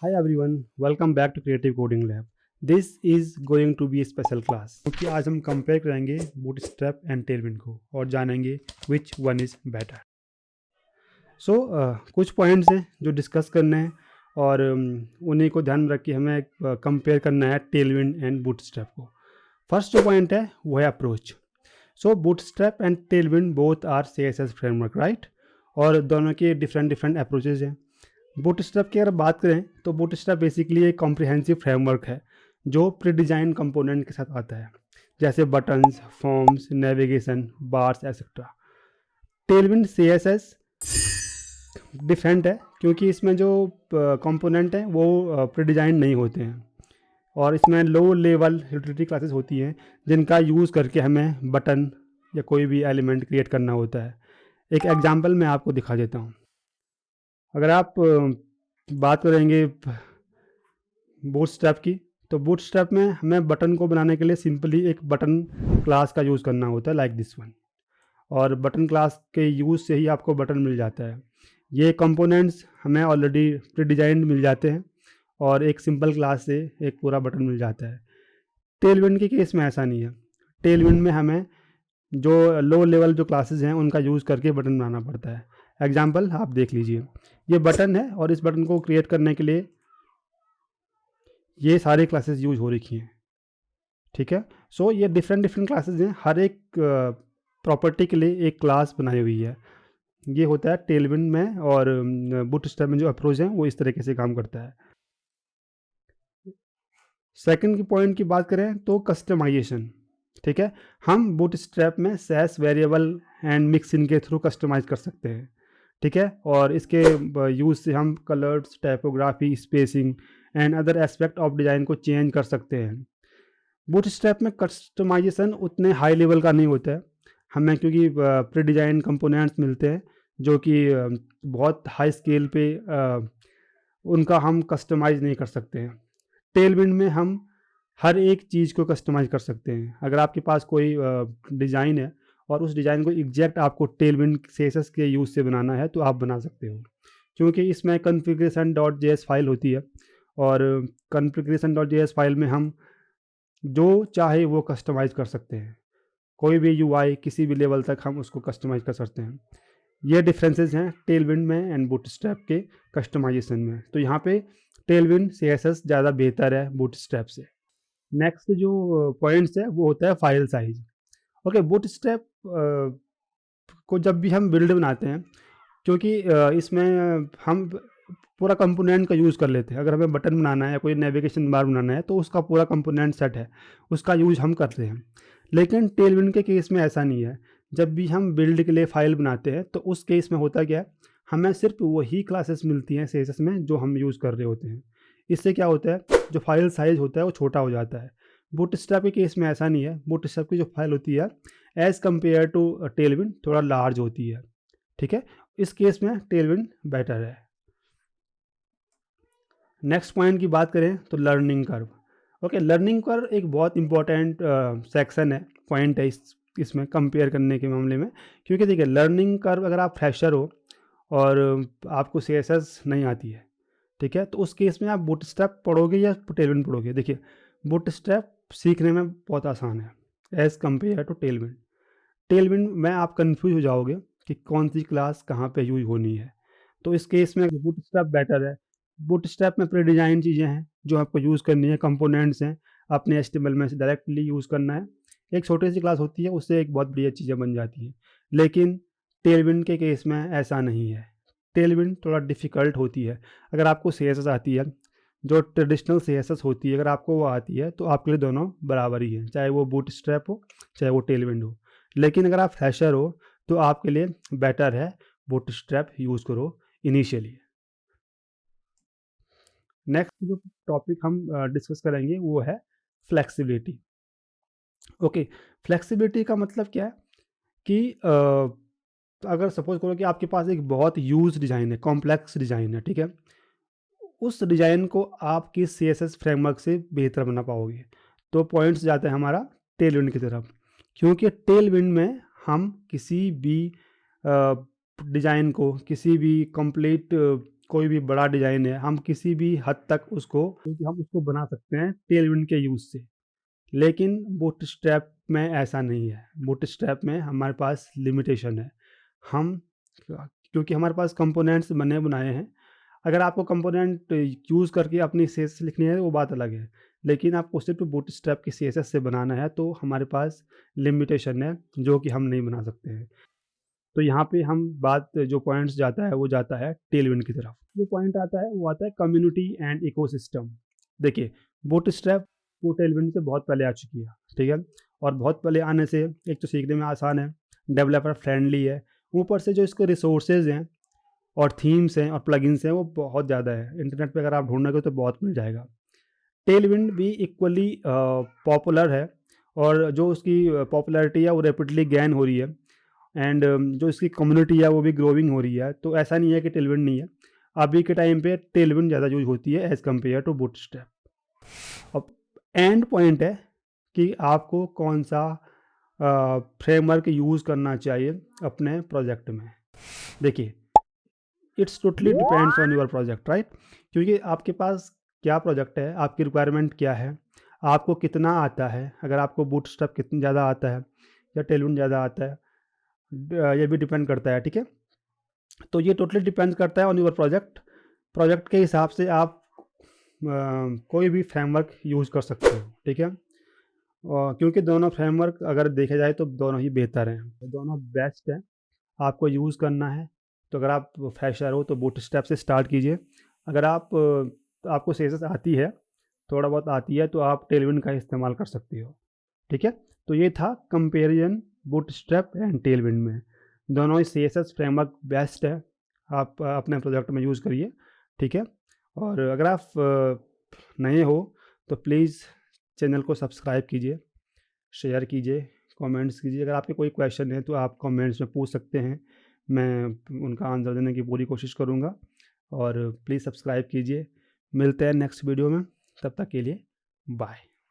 Hi everyone, welcome back to Creative Coding Lab. This is going to be a special class क्योंकि आज हम compare करेंगे bootstrap and Tailwind को और जानेंगे विच वन इज़ बेटर. सो कुछ पॉइंट्स हैं जो डिस्कस करने हैं और उन्हीं को ध्यान में रख के हमें कंपेयर करना है टेलविंड एंड बूटस्ट्रैप को. फर्स्ट जो पॉइंट है वो है approach. So bootstrap and tailwind both are CSS framework, right? और दोनों के डिफरेंट डिफरेंट अप्रोचेज हैं. बूटस्ट्रैप की अगर बात करें तो बूटस्ट्रैप बेसिकली एक कॉम्प्रिहेंसिव फ्रेमवर्क है जो प्री डिजाइन कंपोनेंट के साथ आता है, जैसे buttons, forms, navigation, bars etcetera. Tailwind CSS different है क्योंकि इसमें जो कंपोनेंट हैं वो प्री डिजाइन नहीं होते हैं और इसमें लो लेवल यूटिलिटी क्लासेस होती हैं जिनका यूज़ करके हमें बटन या कोई भी एलिमेंट क्रिएट करना होता है. एक एग्जांपल मैं आपको दिखा देता हूँ. अगर आप बात करेंगे बूटस्ट्रैप की, तो बूटस्ट्रैप में हमें बटन को बनाने के लिए सिंपली एक बटन क्लास का यूज़ करना होता है, लाइक दिस वन. और बटन क्लास के यूज़ से ही आपको बटन मिल जाता है. ये कंपोनेंट्स हमें ऑलरेडी प्री डिजाइंड मिल जाते हैं और एक सिंपल क्लास से एक पूरा बटन मिल जाता है. टेलविंड के केस में ऐसा नहीं है. टेलविंड में हमें जो लो लेवल जो क्लासेस हैं उनका यूज़ करके बटन बनाना पड़ता है. एग्जाम्पल आप देख लीजिए, ये बटन है और इस बटन को क्रिएट करने के लिए ये सारे क्लासेस यूज हो रखी हैं. ठीक है. सो ये डिफरेंट डिफरेंट क्लासेस हैं, हर एक प्रॉपर्टी के लिए एक क्लास बनाई हुई है. ये होता है टेलविंड में और बूटस्ट्रैप में जो अप्रोच है वो इस तरीके से काम करता है. सेकंड की पॉइंट की बात करें तो कस्टमाइजेशन. ठीक है, हम बूटस्ट्रैप में सैस वेरिएबल एंड मिक्सिन के थ्रू कस्टमाइज कर सकते हैं. ठीक है, और इसके यूज़ से हम colours, typography, spacing and other aspect of design को चेंज कर सकते हैं. बूटस्ट्रैप में कस्टमाइजेशन उतने हाई लेवल का नहीं होता है हमें, क्योंकि प्री डिज़ाइन कंपोनेंट्स मिलते हैं जो कि बहुत हाई स्केल पे उनका हम कस्टमाइज़ नहीं कर सकते हैं. टेलविंड में हम हर एक चीज़ को कस्टमाइज़ कर सकते हैं. अगर आपके पास कोई डिज़ाइन है और उस डिज़ाइन को एग्जैक्ट आपको टेलविंड CSS के यूज़ से बनाना है तो आप बना सकते हो, क्योंकि इसमें configuration.js फाइल होती है और configuration.js फाइल में हम जो चाहे वो कस्टमाइज़ कर सकते हैं. कोई भी UI किसी भी लेवल तक हम उसको कस्टमाइज़ कर सकते हैं. ये डिफरेंसेस हैं टेलविंड में एंड बूटस्ट्रैप के कस्टमाइजेशन में. तो यहाँ पे टेलविंड CSS ज़्यादा बेहतर है बूटस्ट्रैप से. नेक्स्ट जो पॉइंट्स है वो होता है फाइल साइज. ओके, बूटस्ट्रैप को जब भी हम बिल्ड बनाते हैं, क्योंकि इसमें हम पूरा कंपोनेंट का यूज़ कर लेते हैं. अगर हमें बटन बनाना है या कोई नेविगेशन बार बनाना है तो उसका पूरा कंपोनेंट सेट है, उसका यूज़ हम करते हैं. लेकिन टेलविंड के केस में ऐसा नहीं है. जब भी हम बिल्ड के लिए फ़ाइल बनाते हैं तो उस केस में होता क्या है, हमें सिर्फ वही क्लासेस मिलती हैं CSS में जो हम यूज़ कर रहे होते हैं. इससे क्या होता है, जो फाइल साइज़ होता है वो छोटा हो जाता है. बूटस्ट्रैप के केस में ऐसा नहीं है. बूटस्ट्रैप की जो फाइल होती है एज़ कम्पेयर टू टेलविंड थोड़ा लार्ज होती है. ठीक है, इस केस में टेलविंड बेटर है. नेक्स्ट पॉइंट की बात करें तो learning curve. Okay, learning curve एक बहुत इंपॉर्टेंट सेक्शन है, पॉइंट है इसमें कंपेयर करने के मामले में. क्योंकि देखिए, लर्निंग कर्व अगर आप फ्रेशर हो और आपको CSS नहीं आती है, ठीक है, तो उस केस में आप बूटस्ट्रैप पढ़ोगे या टेलविंड पढ़ोगे. देखिए, बूटस्ट्रैप सीखने में बहुत आसान है as compare to tailwind. Tailwind में आप कंफ्यूज हो जाओगे कि कौन सी क्लास कहाँ पे यूज होनी है. तो इस केस में बूटस्ट्रैप बेटर है. बूटस्ट्रैप में प्री डिजाइन चीज़ें हैं जो आपको यूज़ करनी है, कंपोनेंट्स हैं, अपने HTML में से डायरेक्टली यूज़ करना है. एक छोटी सी क्लास होती है, उससे एक बहुत बढ़िया चीज़ें बन जाती हैं. लेकिन टेलविंड के केस में ऐसा नहीं है. टेलविंड थोड़ा डिफ़िकल्ट होती है. अगर आपको CSS आती है, जो ट्रेडिशनल CSS होती है, अगर आपको वो आती है तो आपके लिए दोनों बराबर ही है, चाहे वो बूटस्ट्रैप हो चाहे वो टेलविंड हो. लेकिन अगर आप फ्रेशर हो तो आपके लिए बेटर है बूटस्ट्रैप यूज़ करो इनिशियली. नेक्स्ट जो टॉपिक हम डिस्कस करेंगे वो है फ्लेक्सिबिलिटी. ओके, फ्लेक्सिबिलिटी का मतलब क्या है कि अगर सपोज करो कि आपके पास एक बहुत यूज डिज़ाइन है, कॉम्प्लेक्स डिज़ाइन है, ठीक है, उस डिज़ाइन को आप किस CSS फ्रेमवर्क से बेहतर बना पाओगे. तो पॉइंट्स जाते हैं हमारा टेलविंड की तरफ, क्योंकि टेलविंड में हम किसी भी डिज़ाइन को, किसी भी कंप्लीट कोई भी बड़ा डिज़ाइन है, हम किसी भी हद तक उसको क्योंकि हम उसको बना सकते हैं टेलविंड के यूज़ से। लेकिन बूटस्ट्रैप में ऐसा नहीं है। बूटस्ट्रैप में हमारे पास लिमिटेशन है। हम क्योंकि हमारे पास कंपोनेंट्स बने बनाए हैं। अगर आपको कंपोनेंट यूज़ करके अपनी सीएसएस लिखनी है वो बात अलग है। लेकिन आपको सिर्फ़ बूटस्ट्रैप की सीएसएस से बनाना है तो हमारे पास लिमिटेशन है जो कि हम नहीं बना सकते हैं। तो यहाँ पे हम बात जो पॉइंट्स जाता है वो जाता है टेलविंड की तरफ। जो पॉइंट आता है वो आता है कम्युनिटी एंड इकोसिस्टम। देखिए बूटस्ट्रैप वो टेलविंड से बहुत पहले आ चुकी है, ठीक है? और बहुत पहले आने से एक तो सीखने में आसान है, डेवलपर फ्रेंडली है, ऊपर से जो इसके रिसोर्सेज हैं और थीम्स हैं और प्लगइन्स हैं वो बहुत ज़्यादा है। इंटरनेट पे अगर आप ढूँढोगे तो बहुत मिल जाएगा। टेलविंड भी इक्वली पॉपुलर है और जो उसकी पॉपुलैरिटी है वो रैपिडली गेन हो रही है एंड जो इसकी कम्युनिटी है वो भी ग्रोइंग हो रही है। तो ऐसा नहीं है कि टेलविंड नहीं है। अभी के टाइम पे टेलविंड ज़्यादा यूज़ होती है एज़ कम्पेयर टू बूटस्ट्रैप। अब एंड पॉइंट है कि आपको कौन सा फ्रेमवर्क यूज़ करना चाहिए अपने प्रोजेक्ट में। देखिए it's totally depends on your project, right? क्योंकि आपके पास क्या प्रोजेक्ट है, आपकी रिक्वायरमेंट क्या है, आपको कितना आता है, अगर आपको बूटस्ट्रैप कितना ज़्यादा आता है या टेलविंड ज़्यादा आता है, ये भी डिपेंड करता है, ठीक है? तो ये टोटली डिपेंड करता है ऑन योर प्रोजेक्ट। प्रोजेक्ट के हिसाब से आप कोई भी फ्रेमवर्क यूज़ कर सकते हो, ठीक है? क्योंकि दोनों फ्रेमवर्क अगर देखा जाए तो दोनों ही बेहतर हैं, दोनों बेस्ट हैं। आपको यूज़ करना है तो अगर आप फ्रेशर हो तो बूटस्ट्रैप से स्टार्ट कीजिए। अगर आपको सीएसएस आती है, थोड़ा बहुत आती है, तो आप टेलविंड का इस्तेमाल कर सकते हो, ठीक है? तो ये था कंपैरिजन बूटस्ट्रैप एंड टेलविंड में। दोनों ही सीएसएस फ्रेमवर्क बेस्ट है, आप अपने प्रोजेक्ट में यूज़ करिए, ठीक है? और अगर आप नए हो तो प्लीज़ चैनल को सब्सक्राइब कीजिए, शेयर कीजिए, कमेंट्स कीजिए। अगर आपके कोई क्वेश्चन है तो आप कमेंट्स में पूछ सकते हैं, मैं उनका आंसर देने की पूरी कोशिश करूँगा। और प्लीज़ सब्सक्राइब कीजिए। मिलते हैं नेक्स्ट वीडियो में, तब तक के लिए बाय।